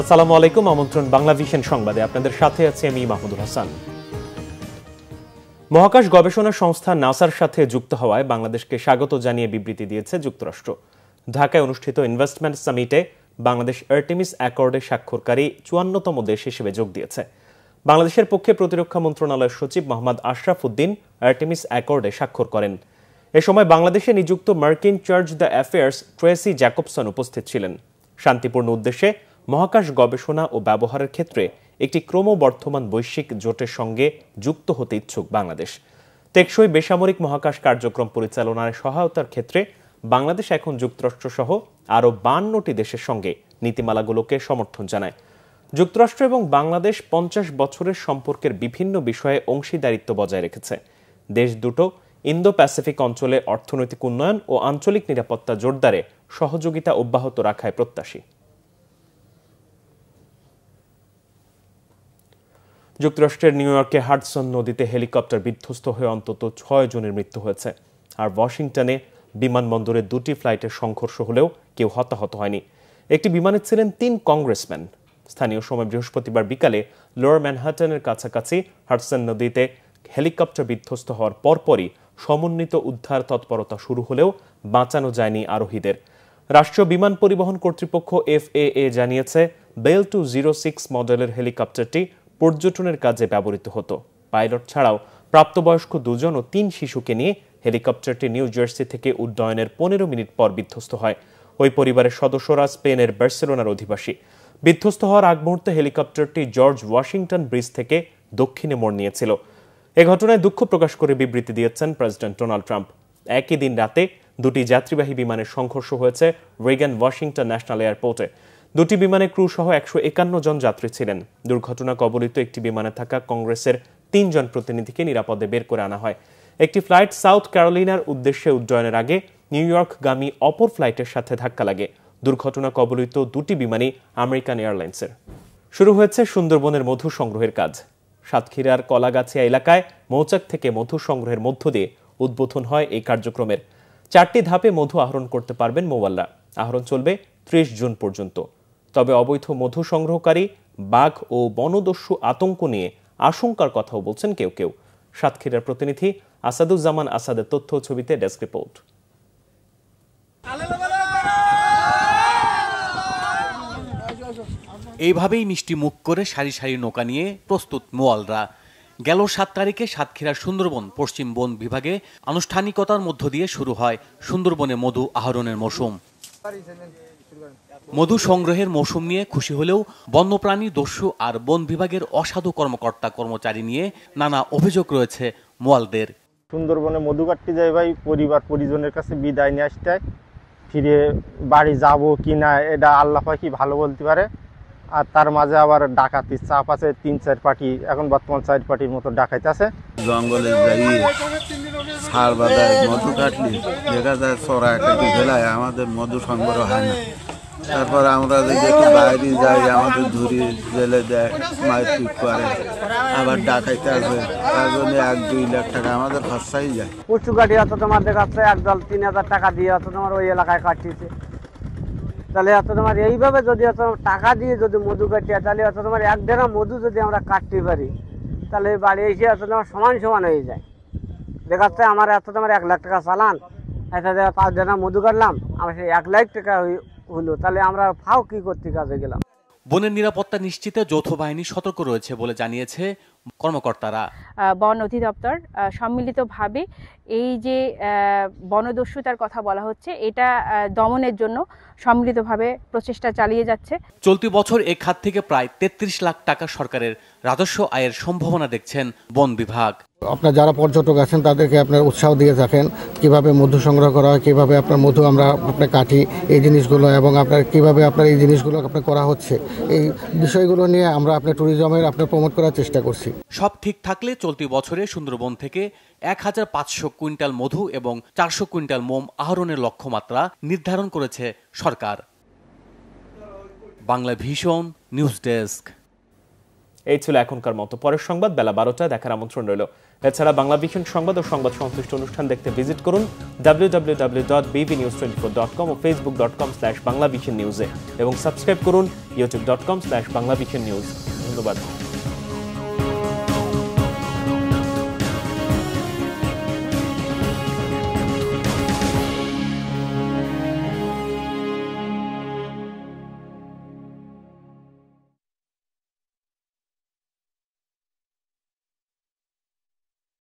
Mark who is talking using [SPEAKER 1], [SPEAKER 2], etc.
[SPEAKER 1] আসসালামু আলাইকুম। আমন্ত্রণ বাংলা ভিশন সংবাদে, আপনাদের সাথে আছি আমি মাহমুদুল হাসান। মহাকাশ গবেষণা সংস্থা নাসার সাথে যুক্ত হওয়ায় বাংলাদেশকে স্বাগত জানিয়ে বিবৃতি দিয়েছে যুক্তরাষ্ট্র। ঢাকায় অনুষ্ঠিত ইনভেস্টমেন্ট সামিটে বাংলাদেশ আর্টেমিস অ্যাকর্ডে স্বাক্ষরকারী 54তম দেশ হিসেবে যোগ দিয়েছে। বাংলাদেশের পক্ষে প্রতিরক্ষা মন্ত্রণালয়ের সচিব মোহাম্মদ আশরাফ উদ্দিন আর্টেমিস অ্যাকর্ডে স্বাক্ষর করেন। এ সময় বাংলাদেশে নিযুক্ত মার্কিন charge d' affaires Tracy Jacobson উপস্থিত ছিলেন। শান্তিপূর্ণ উদ্দেশ্যে মহাকাশ গবেষণা ও ব্যবহারের ক্ষেত্রে একটি ক্রমবর্ধমান বৈশ্বিক জোটের সঙ্গে যুক্ত হতে ইচ্ছুক বাংলাদেশ। টেকসই বেসামরিক মহাকাশ কার্যক্রম পরিচালনার সহায়তার ক্ষেত্রে বাংলাদেশ এখন যুক্তরাষ্ট্র সহ আরও 52টি দেশের সঙ্গে নীতিমালাগুলোকে সমর্থন জানায়। যুক্তরাষ্ট্র এবং বাংলাদেশ 50 বছরের সম্পর্কের বিভিন্ন বিষয়ে অংশীদারিত্ব বজায় রেখেছে। দেশ দুটো ইন্দো প্যাসিফিক অঞ্চলে অর্থনৈতিক উন্নয়ন ও আঞ্চলিক নিরাপত্তা জোরদারে সহযোগিতা অব্যাহত রাখায় প্রত্যাশী। যুক্তরাষ্ট্রের নিউ ইয়র্কে হাডসন নদীতে হেলিকপ্টার বিধ্বস্ত হয়ে অন্তত 6 জনের মৃত্যু হয়েছে। আর ওয়াশিংটনে বিমানবন্দরে 2টি ফ্লাইটের সংঘর্ষ হলেও কেউ হতাহত হয়নি। একটি বিমানে ছিলেন 3 কংগ্রেসম্যান। স্থানীয় সময় বৃহস্পতিবার বিকালে লোয়ার ম্যানহাটনের কাছাকাছি হাডসন নদীতে হেলিকপ্টার বিধ্বস্ত হওয়ার পরপরই সমন্বিত উদ্ধার তৎপরতা শুরু হলেও বাঁচানো যায়নি আরোহীদের। রাষ্ট্রীয় বিমান পরিবহন কর্তৃপক্ষ FAA জানিয়েছে বেল 206 মডেলের হেলিকপ্টারটি পর্যটনের কাজে ব্যবহৃত হতো। পাইলট ছাড়াও প্রাপ্তবয়স্ক 2 জন ও 3 শিশুকে নিয়ে হেলিকপ্টারটি নিউ জার্সি থেকে উড্ডয়নের 15 মিনিট পর বিধ্বস্ত হয়। ওই পরিবারের সদস্যরা স্পেনের বার্সেলোনার অধিবাসী। বিধ্বস্ত হওয়ার আগ মুহূর্তে হেলিকপ্টারটি জর্জ ওয়াশিংটন ব্রিজ থেকে দক্ষিণে মোড় নিয়েছিল। এ ঘটনায় দুঃখ প্রকাশ করে বিবৃতি দিয়েছেন প্রেসিডেন্ট ডোনাল্ড ট্রাম্প। একই দিন রাতে 2টি যাত্রীবাহী বিমানের সংঘর্ষ হয়েছে রেগান ওয়াশিংটন ন্যাশনাল এয়ারপোর্টে। 2টি বিমানে ক্রু সহ 151 জন যাত্রী ছিলেন। দুর্ঘটনা কবলিত একটি বিমানে থাকা কংগ্রেসের 3 জন প্রতিনিধিকে নিরাপদে বের করে আনা হয়। একটি ফ্লাইট সাউথ ক্যারোলিনার উদ্দেশ্যে উড্ডয়নের আগে নিউ ইয়র্কগামী অপর ফ্লাইটের সাথে ধাক্কা লাগে। দুর্ঘটনা কবলিত 2টি বিমানই আমেরিকান এয়ারলাইন্সের। শুরু হয়েছে সুন্দরবনের মধু সংগ্রহের কাজ। সাতক্ষীরার কলাগাছিয়া এলাকায় মৌচাক থেকে মধু সংগ্রহের মধ্য দিয়ে উদ্বোধন হয় এই কার্যক্রমের। 4টি ধাপে মধু আহরণ করতে পারবেন মৌয়াল্লা। আহরণ চলবে 30 জুন পর্যন্ত। তবে অবৈধ মধু সংগ্রহকারী, বাঘ ও বনদস্যু আতঙ্ক নিয়ে আশঙ্কার কথাও বলছেন কেউ কেউ। সাতক্ষীরার প্রতিনিধি আসাদুজ্জামান আসাদের তথ্য ছবিতে ডেস্ক রিপোর্ট।
[SPEAKER 2] এইভাবেই মিষ্টি মুখ করে সারি সারি নৌকা নিয়ে প্রস্তুত মোয়ালরা। গেল 7 তারিখে সাতক্ষীরার সুন্দরবন পশ্চিম বন বিভাগে আনুষ্ঠানিকতার মধ্য দিয়ে শুরু হয় সুন্দরবনে মধু আহরণের মৌসুম। মধু সংগ্রহের মৌসুম নিয়ে খুশি হলেও বন্যপ্রাণী দস্যু আর বন বিভাগের অসাধু কর্মকর্তা কর্মচারী নিয়ে নানা অভিযোগ রয়েছে মোয়ালদের।
[SPEAKER 3] সুন্দরবনে মধু কাটতে যাই ভাই, পরিবার পরিজনের কাছে বিদায় নিয়ে আসতে, ফিরে বাড়ি যাব কিনা এটা আল্লাহ পাকি ভালো বলতে পারে। আর তার মাঝে আবার ডাকাতির চাপ আছে। 3-4 পার্টি, এখন বর্তমান 4 পার্টির মতো ডাকাইতে আছে।
[SPEAKER 4] জঙ্গলে যাই সার বাদায় মধু কাটলি দেখা যায় চড়া কাটি ফেলায়, আমাদের মধু সংগ্রহ হয় না। তারপর আমরা যদি একটু বাইরে যাই আমাদের ধরি জেলে দেয়, মারপিট করে, আবার ডাকাইতে আসবে। তার জন্য 1-2 লাখ টাকা আমাদের খরচাই যায়।
[SPEAKER 5] উঁচু গাড়ি অত তোমার দেখাচ্ছে একদল 3000 টাকা দিয়ে অত তোমার ওই এলাকায় কাটতেছে। তাহলে এত তোমার এইভাবে যদি এত টাকা দিয়ে যদি মধু কাটিয়ে, তাহলে এত তোমার 1 ডেরা মধু যদি আমরা কাটতে পারি, তাহলে বাড়ি এসে এত তোমার সমান সমান হয়ে যায়। দেখাচ্ছে আমার এত তোমার 1 লাখ টাকা চালান, এটা 5 ডেরা মধু কাটলাম, আমার সেই 1 লাখ টাকা হলো, তাহলে আমরা ফাও কি করতে কাজে গেলাম।
[SPEAKER 2] বনের নিরাপত্তা নিশ্চিতে যৌথ বাহিনী সতর্ক রয়েছে বলে জানিয়েছে কর্মকর্তারা।
[SPEAKER 6] বন অধিদপ্তর সম্মিলিতভাবে এই যে বনদস্যুতার কথা বলা হচ্ছে, এটা দমনের জন্য সম্মিলিতভাবে প্রচেষ্টা চালিয়ে যাচ্ছে।
[SPEAKER 2] চলতি বছর এই খাত থেকে প্রায় 33 লাখ টাকা সরকারের রাজস্ব আয়ের সম্ভাবনা দেখছেন বন বিভাগ।
[SPEAKER 7] আপনার যারা পর্যটক আছেন তাদেরকে আপনার উৎসাহ দিয়ে থাকেন কিভাবে মধু সংগ্রহ করা হয়, কিভাবে আপনার মধু আমরা আপনার কাটি, এই জিনিসগুলো, এবং আপনার কিভাবে আপনার এই জিনিসগুলো আপনার করা হচ্ছে, এই বিষয়গুলো নিয়ে আমরা আপনার ট্যুরিজমের আপনার প্রমোট করার চেষ্টা করছি।
[SPEAKER 2] সব ঠিক থাকলে চলতি বছরে সুন্দরবন থেকে 1500 কুইন্টাল মধু এবং 400 কুইন্টাল মোম আহরণের লক্ষ্যমাত্রা নির্ধারণ করেছে সরকার। Bangla vision news desk.
[SPEAKER 1] এই ছিল এখনকার মতো। পরের সংবাদ বেলা 12টায় দেখার আমন্ত্রণ রইল। এছাড়া বাংলা ভিশন সংবাদ ও সংবাদ সংশ্লিষ্ট অনুষ্ঠান দেখতে ভিজিট করুন www.bbnews24.com ও facebook.com/banglavisionnews এবং সাবস্ক্রাইব করুন youtube.com/banglavisionnews। ধন্যবাদ।